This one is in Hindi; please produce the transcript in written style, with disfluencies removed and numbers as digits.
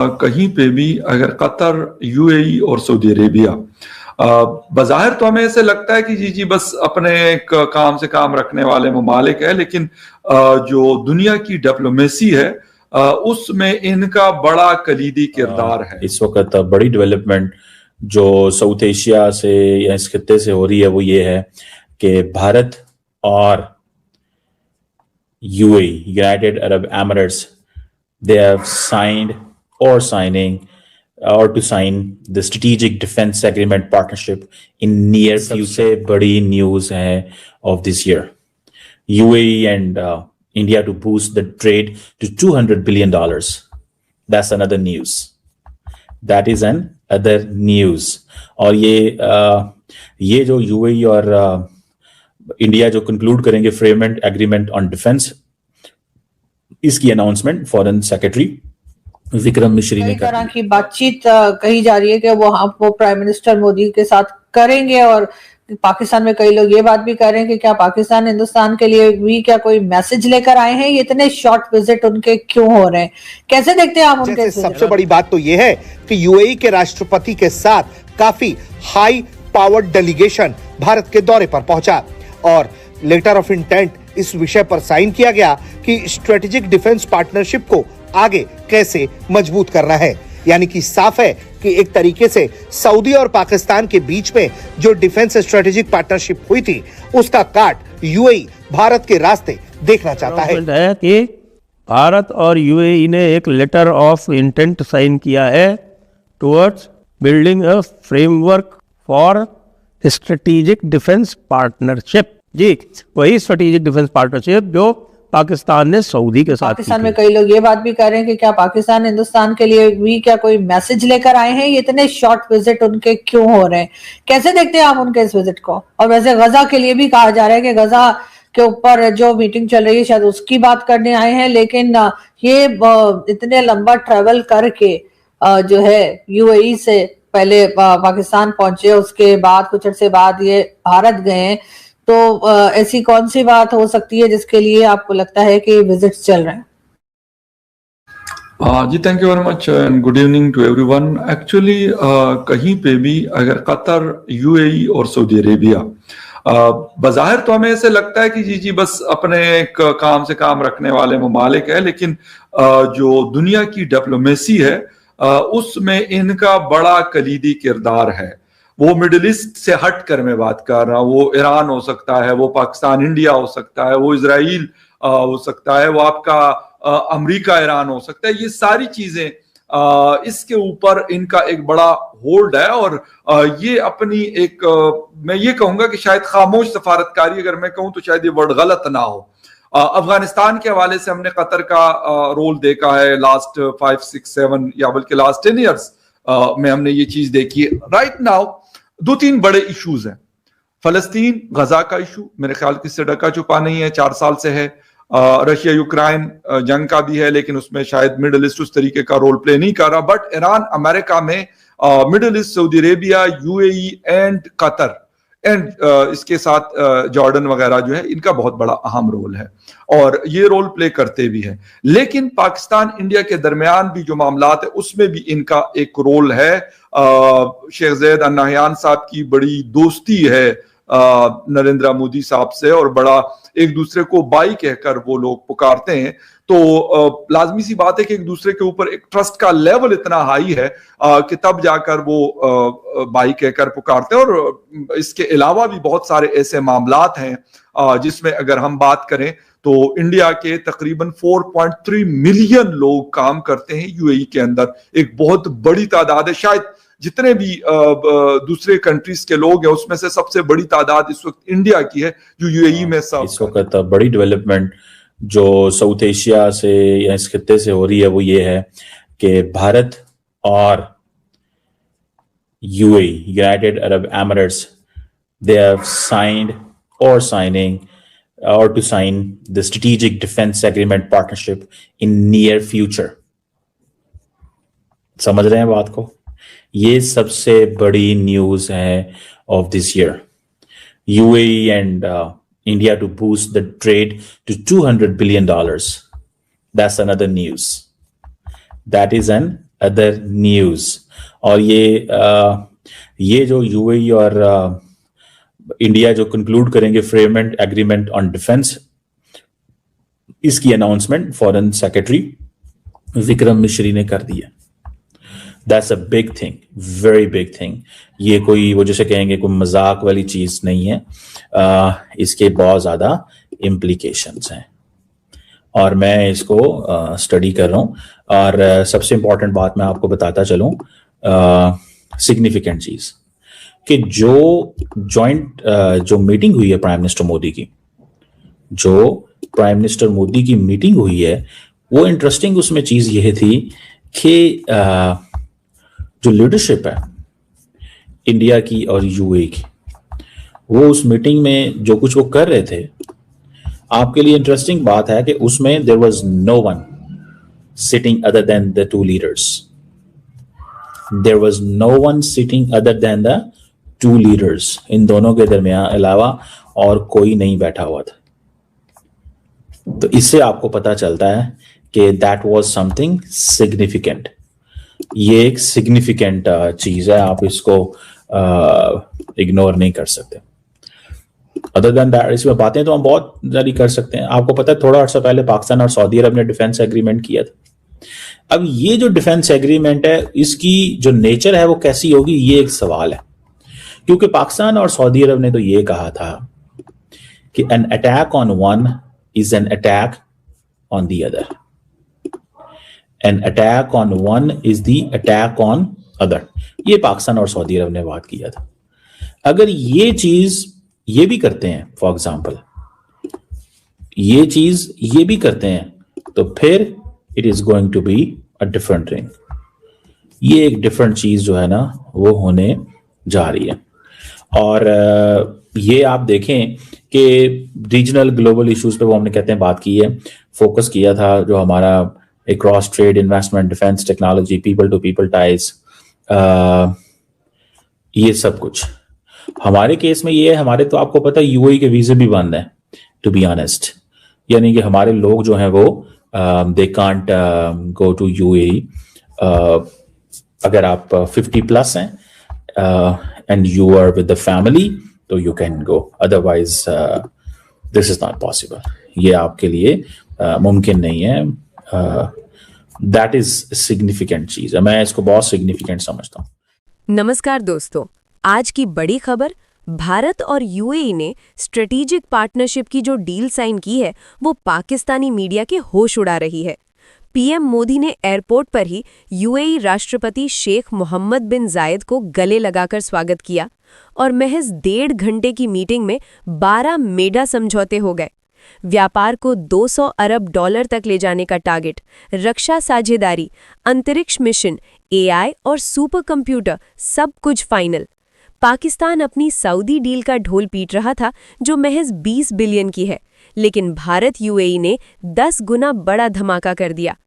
कहीं पे भी अगर कतर, यूएई और सऊदी अरेबिया, बज़ाहिर तो हमें ऐसे लगता है कि जी बस अपने काम से काम रखने वाले ममालिक है, लेकिन जो दुनिया की डिप्लोमेसी है उसमें इनका बड़ा कलीदी किरदार है। इस वक्त बड़ी डेवलपमेंट जो साउथ एशिया से या इस खित्ते से हो रही है वो ये है कि भारत और UAE, United Arab Emirates, they have signed or signing or to sign the strategic defense agreement partnership in near future. बड़ी न्यूज है of this year. UAE and India to boost the trade to $200 billion. That's another news. That is an other news. और ये जो UAE और इंडिया जो कंक्लूड करेंगे फ्रेममेंट एग्रीमेंट ऑन डिफेंस, इसकी अनाउंसमेंट फॉरेन सेक्रेटरी विक्रम मिश्री ने तरह की बातचीत कही जा रही है कि वो प्राइम मिनिस्टर मोदी के साथ करेंगे। और पाकिस्तान में कई लोग ये बात भी कर रहे हैं कि क्या पाकिस्तान हिंदुस्तान के लिए भी क्या कोई मैसेज लेकर आए हैं? ये इतने शॉर्ट विजिट उनके क्यों हो रहे हैं, कैसे देखते हैं आप उनके? सबसे बड़ी बात तो ये है कि यूएई के राष्ट्रपति के साथ काफी हाई पावर डेलीगेशन भारत के दौरे पर पहुंचा और लेटर ऑफ इंटेंट इस विषय पर साइन किया गया कि स्ट्रेटेजिक डिफेंस पार्टनरशिप को आगे कैसे मजबूत करना है। यानी कि साफ है कि एक तरीके से सऊदी और पाकिस्तान के बीच में जो डिफेंस स्ट्रेटेजिक पार्टनरशिप हुई थी उसका काट यूएई भारत के रास्ते देखना चाहता है कि भारत और यूएई ने एक लेटर ऑफ इंटेंट साइन किया है towards building a framework for strategic defence partnership. जी, वही स्ट्रेटेजिक डिफेंस पार्टनरशिप जो पाकिस्तान ने सऊदी के साथ। पाकिस्तान में कई लोग ये बात भी कर रहे हैं कि क्या पाकिस्तान हिंदुस्तान के लिए भी क्या कोई मैसेज लेकर आए हैं? ये इतने शॉर्ट विजिट उनके क्यों हो रहे हैं, कैसे देखते हैं आप उनके इस विजिट को? और वैसे गजा के लिए भी कहा जा रहा है कि गजा के ऊपर जो मीटिंग चल रही है शायद उसकी बात करने आए हैं, लेकिन ये इतने लंबा ट्रेवल करके जो है यूएई से पहले पाकिस्तान पहुंचे, उसके बाद कुछ अर्से बाद ये भारत गए, तो ऐसी कौन सी बात हो सकती है जिसके लिए आपको लगता है कि विजिट चल रहे हैं? जी thank you very much and good evening to everyone. Actually कहीं पे भी अगर कतर, यूएई और सऊदी अरेबिया, बज़ाहिर तो हमें ऐसे लगता है कि जी बस अपने काम से काम रखने वाले ममालिक है, लेकिन जो दुनिया की डिप्लोमेसी है उसमें इनका बड़ा कलीदी किरदार है। वो मिडिल ईस्ट से हट कर मैं बात कर रहा हूँ, वो ईरान हो सकता है, वो पाकिस्तान इंडिया हो सकता है, वो इजराइल हो सकता है, वो आपका अमेरिका ईरान हो सकता है। ये सारी चीजें इसके ऊपर इनका एक बड़ा होल्ड है और ये अपनी एक मैं ये कहूंगा कि शायद खामोश सफारतकारी, अगर मैं कहूं तो शायद ये वर्ड गलत ना हो। अफगानिस्तान के हवाले से हमने कतर का रोल देखा है लास्ट 5, 6, 7 या बल्कि लास्ट 10 ईयर्स में हमने ये चीज देखी है। राइट नाउ 2-3 बड़े इश्यूज हैं। फलस्तीन गजा का इशू मेरे ख्याल किससे ढका छुपा नहीं है, 4 साल से है। रशिया यूक्रेन जंग का भी है, लेकिन उसमें शायद मिडिल ईस्ट उस तरीके का रोल प्ले नहीं कर रहा। बट ईरान, अमेरिका में middle east, Saudi Arabia, UAE and Qatar and इसके साथ जॉर्डन वगैरह जो है, इनका बहुत बड़ा अहम रोल है और ये रोल प्ले करते भी हैं। लेकिन पाकिस्तान इंडिया के दरमियान भी जो मामलात है उसमें भी इनका एक रोल है। शेख ज़ैद अल नहयान साहब की बड़ी दोस्ती है नरेंद्र मोदी साहब से और बड़ा एक दूसरे को बाई कहकर वो लोग पुकारते हैं। तो लाजमी सी बात है कि एक दूसरे के ऊपर एक ट्रस्ट का लेवल इतना हाई है कि तब जाकर वो बाई कहकर पुकारते हैं। और इसके अलावा भी बहुत सारे ऐसे मामलात हैं जिसमें अगर हम बात करें तो इंडिया के तकरीबन 4.3 मिलियन लोग काम करते हैं यूएई के अंदर। एक बहुत बड़ी तादाद है, शायद जितने भी दूसरे कंट्रीज के लोग हैं उसमें से सबसे बड़ी तादाद इस वक्त इंडिया की है जो यूएई में सब। इस वक्त बड़ी डेवलपमेंट जो साउथ एशिया से या इस खित्ते से हो रही है वो ये है कि भारत और UAE, United Arab Emirates, they have signed or signing or to sign the strategic defense agreement partnership in near future. समझ रहे हैं बात को? ये सबसे बड़ी न्यूज है of this year. UAE and India to boost the trade to $200 billion. That's another news. That is an other news. और ये जो यूएई और इंडिया जो कंक्लूड करेंगे फ्रेममेंट एग्रीमेंट ऑन डिफेंस, इसकी अनाउंसमेंट फॉरेन सेक्रेटरी विक्रम मिश्री ने कर दी है. That's a big thing, very big thing. ये कोई वो जैसे कहेंगे कोई मजाक वाली चीज नहीं है. इसके बहुत ज्यादा इम्प्लीकेशंस हैं और मैं इसको स्टडी कर रहा हूँ. और सबसे इंपॉर्टेंट बात मैं आपको बताता चलूँ, सिग्निफिकेंट चीज कि जो जॉइंट जो मीटिंग हुई है प्राइम मिनिस्टर मोदी की, जो प्राइम मिनिस्टर मोदी की मीटिंग हुई है, वो इंटरेस्टिंग उसमें चीज यह थी कि जो लीडरशिप है इंडिया की और यूएई की, वो उस मीटिंग में जो कुछ वो कर रहे थे, आपके लिए इंटरेस्टिंग बात है कि उसमें there was no one sitting other than the two leaders. There was no one sitting other than the two leaders. इन दोनों के दरमियान अलावा और कोई नहीं बैठा हुआ था. तो इससे आपको पता चलता है कि दैट वाज समथिंग सिग्निफिकेंट. ये एक सिग्निफिकेंट चीज है, आप इसको इग्नोर नहीं कर सकते. अदर देन दैट इसमें बातें तो हम बहुत जारी कर सकते हैं. आपको पता है थोड़ा अर्सा पहले पाकिस्तान और सऊदी अरब ने डिफेंस एग्रीमेंट किया था. अब ये जो डिफेंस एग्रीमेंट है, इसकी जो नेचर है वो कैसी होगी, ये एक सवाल है. क्योंकि पाकिस्तान और सऊदी अरब ने तो ये कहा था कि an attack on one is an attack on the other. An attack on one is the attack on other. ये पाकिस्तान और सऊदी अरब ने बात किया था. अगर ये चीज ये भी करते हैं, फॉर एग्जाम्पल ये चीज ये भी करते हैं, तो फिर it is going to be a different thing. ये एक डिफरेंट चीज जो है ना वो होने जा रही है. और ये आप देखें कि रीजनल ग्लोबल इश्यूज पे वो हमने कहते हैं बात की है, फोकस किया था, जो हमारा across trade, investment, defence, technology, people to people ties, ये सब कुछ. हमारे केस में ये है, हमारे तो आपको पता है यूएई के वीजे भी बंद हैं टू बी ऑनेस्ट. यानी कि हमारे लोग जो हैं वो they can't go to UAE. अगर आप 50 प्लस हैं and you are with the family तो you can go, otherwise this is not possible. ये आपके लिए मुमकिन नहीं है. दैट इज सिग्निफिकेंट चीज है, मैं इसको बहुत सिग्निफिकेंट समझता हूँ. नमस्कार दोस्तों, आज की बड़ी खबर, भारत और यूएई ने स्ट्रेटेजिक पार्टनरशिप की जो डील साइन की है वो पाकिस्तानी मीडिया के होश उड़ा रही है. पीएम मोदी ने एयरपोर्ट पर ही यूएई राष्ट्रपति शेख मोहम्मद बिन जायद को गले लगाकर स्वागत किया और महज 1.5 घंटे की मीटिंग में 12 मेगा समझौते हो गए. व्यापार को $200 अरब तक ले जाने का टारगेट, रक्षा साझेदारी, अंतरिक्ष मिशन, एआई और सुपर कंप्यूटर, सब कुछ फाइनल. पाकिस्तान अपनी सऊदी डील का ढोल पीट रहा था जो महज 20 बिलियन की है, लेकिन भारत यूएई ने 10 गुना बड़ा धमाका कर दिया.